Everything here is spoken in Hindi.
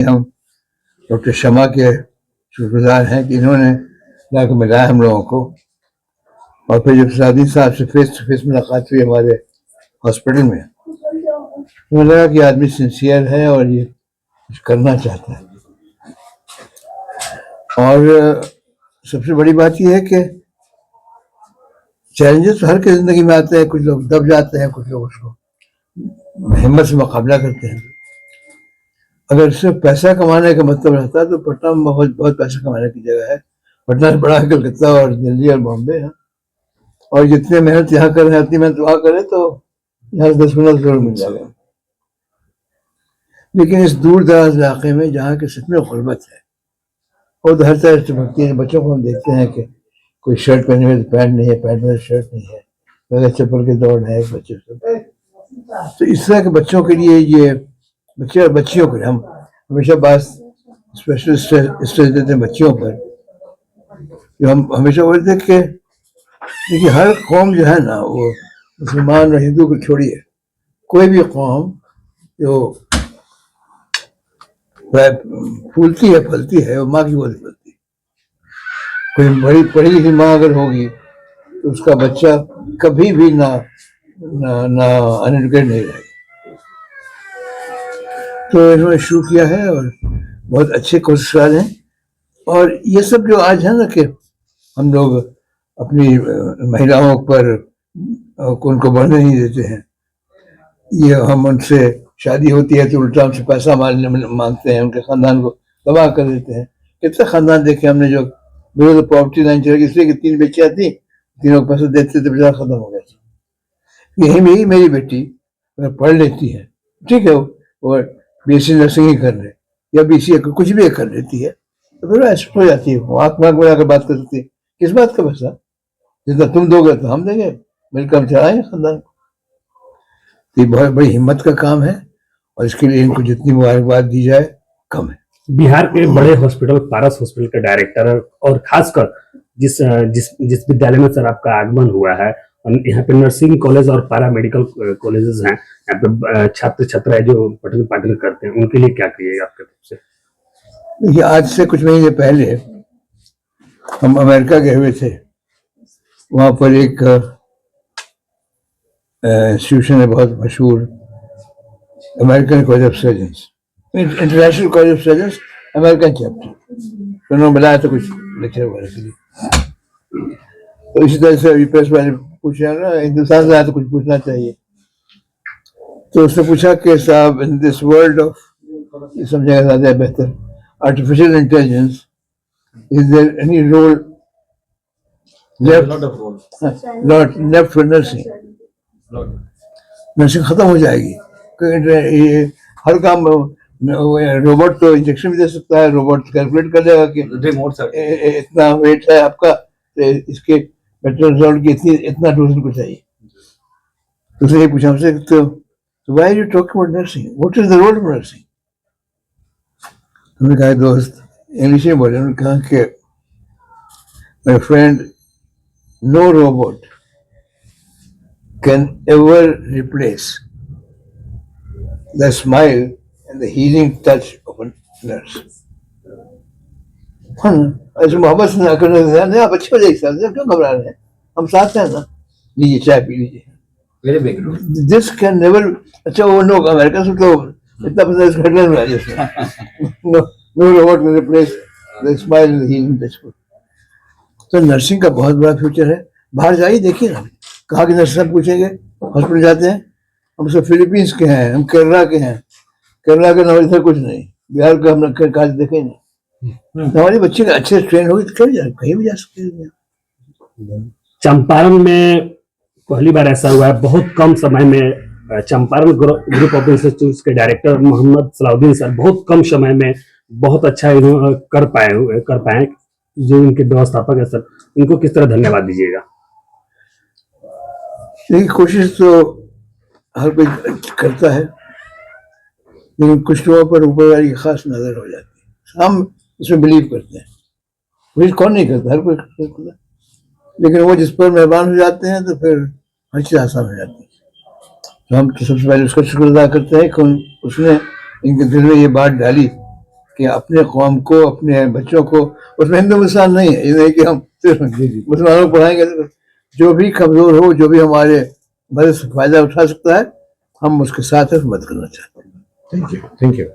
हम डॉक्टर शमा के शुक्रगुजार हैं कि इन्होंने लाकर मिलाया हम लोगों को। और फिर जब सलाउद्दीन साहब से फेस टू फेस मुलाकात हुई हमारे हॉस्पिटल में, तो मुझे लगा कि आदमी सिंसियर है और ये कुछ करना चाहता है। और सबसे बड़ी बात यह है कि चैलेंजेस तो हर की जिंदगी में आते हैं। कुछ लोग दब जाते हैं, कुछ लोग उसको हिम्मत से मुकाबला करते हैं। अगर सिर्फ पैसा कमाने का मतलब रहता है तो पटना में बहुत बहुत पैसा कमाने की जगह है। पटना से बड़ा कलकत्ता और दिल्ली और बॉम्बे है। और जितने मेहनत यहाँ कर रहे हैं उतनी मेहनत वहाँ करें तो यहाँ 10-15 करोड़ मिल जाएगा। लेकिन इस दूर दराज इलाके में जहाँ के सच में गुर्बत है और तो हर तरह से भक्ति है। बच्चों को हम देखते हैं कि कोई शर्ट पहने हुए तो पैंट नहीं है, पैंट में शर्ट नहीं है, बगैर चप्पल के दौड़ है बच्चे से। तो इस तरह के बच्चों के लिए ये बच्चे और बच्चियों को हम हमेशा बात स्पेशल स्ट्रेस देते हैं बच्चियों पर। जो हम हमेशा बोलते हैं कि देखिए हर कौम जो है ना, वो मुसलमान और हिंदू को छोड़िए, कोई भी कौम जो फूलती है फलती है वो माँ की गोद फलती है। कोई बड़ी पढ़ी लिखी माँ अगर होगी तो उसका बच्चा कभी भी ना अनएजुकेटेड नहीं रहेगा। तो इन्होंने शुरू किया है और बहुत अच्छे कोशिशकार हैं। और ये सब जो आज है ना कि हम लोग अपनी महिलाओं पर उनको बढ़ने नहीं देते हैं, ये हम उनसे शादी होती है तो उल्टा उनसे पैसा मांगते हैं, उनके खानदान को तबाह कर देते हैं। कितने खानदान देखे हमने जो बिलो द पॉवर्टी लाइन चले, इसलिए कि 3 बच्चियाँ थी, तीनों को पैसा देते थे, बेचारा खत्म हो गया था। यही मेरी बेटी अगर पढ़ लेती है, ठीक है, वो BSc नर्सिंग ही कर ले या BCA कुछ भी कर लेती है तो फिर ऐसा हो जाती है। आँख बनाकर बात कर सकती है, किस बात का पैसा, जितना तुम दोगे तो हम देंगे, मिलकर हम चलाएंगे खानदान को। ये बहुत बड़ी हिम्मत का काम है और इसके लिए इनको जितनी मुबारकबाद दी जाए कम है। बिहार के बड़े हॉस्पिटल पारस हॉस्पिटल का डायरेक्टर और खासकर जिस विद्यालय में सर आपका आगमन हुआ है, यहाँ पे नर्सिंग कॉलेज और पैरा मेडिकल कॉलेजेस हैं, यहाँ पे छात्र छात्राएं जो पठन पाठन करते हैं उनके लिए क्या करिएगा आपके तरफ से? देखिए आज से कुछ महीने पहले हम अमेरिका गए हुए थे। वहाँ पर एक इंस्टीट्यूशन है बहुत मशहूर, American college of surgeons, international college of surgeons American chapter. तो उन्होंने बुलाया था कुछ लेक्चर वगैरह के लिए। तो इसी तरह से प्रेस वाले पूछ रहे ना, हिंदुस्तान से आया तो कुछ पूछना चाहिए। तो उसने पूछा कि साहब इन दिस वर्ल्ड ऑफ, ये समझेगा ज़्यादा बेहतर, artificial intelligence, is there any role left for nursing? Nursing खत्म हो जाएगी, ये हर काम रोबोट तो इंजेक्शन भी दे सकता है, रोबोट कैलकुलेट कर देगा कि इतना वेट है आपका, तो इसके बेटर रिजल्ट की इतना डोज को चाहिए। तो उसने ये पूछा हमसे, तो why are you talking about nursing, what is the role of nursing? हमने कहा दोस्त इंग्लिश में बोले, उन्होंने कहा कि my friend, no robot can ever replace the smile and the healing touch of a nurse. हाँ, ऐसे मोहब्बत से ना करने से आप अच्छे हो जाएगी सर, क्यों घबरा रहे हैं, हम साथ हैं ना, लीजिए चाय पी लीजिए। दिस कैन नेवर, अच्छा वो लोग अमेरिका से तो इतना पता है घटना में जैसे no robot can replace the smile and the healing touch. तो नर्सिंग का बहुत बड़ा फ्यूचर है। बाहर जाइए देखिए ना, कहाँ के नर्स सब पूछेंगे, हॉस्पिटल जाते हैं, हम सब फिलीपींस के हैं, हम केरला के हैं, केरला के नॉलेज इधर कुछ नहीं, बिहार का हम काज देखे नहीं। हमारे बच्चे अच्छे ट्रेन होगी तो कहीं भी जा सकते हैं। चंपारण में पहली बार ऐसा हुआ है, बहुत कम समय में चंपारण ग्रुप ऑफ इंस्टीट्यूट्स के डायरेक्टर मोहम्मद सलाउद्दीन सर बहुत कम समय में बहुत अच्छा कर पाए जो इनके व्यवस्थापक है सर, इनको किस तरह धन्यवाद दीजिएगा? देखिए कोशिश तो हर कोई करता है, लेकिन कुछ लोगों पर ऊपर वाली खास नजर हो जाती है। हम इसमें बिलीव करते हैं, मुझे कौन नहीं करता, हर कोई करता है, लेकिन वो जिस पर मेहरबान हो जाते हैं तो फिर हर चीज़ आसान हो जाती है। तो हम तो सबसे पहले उसका शुक्र अदा करते हैं कि उसने इनके दिल में ये बात डाली कि अपने कौम को, अपने बच्चों को, उसमें हिंदू मुसलमान नहीं है, ये नहीं कि हम सिर्फ मुसलमानों को पढ़ाएंगे। जो भी कमजोर हो, जो भी हमारे मदद से फायदा उठा सकता है, हम उसके साथ मदद करना चाहते हैं। Thank you.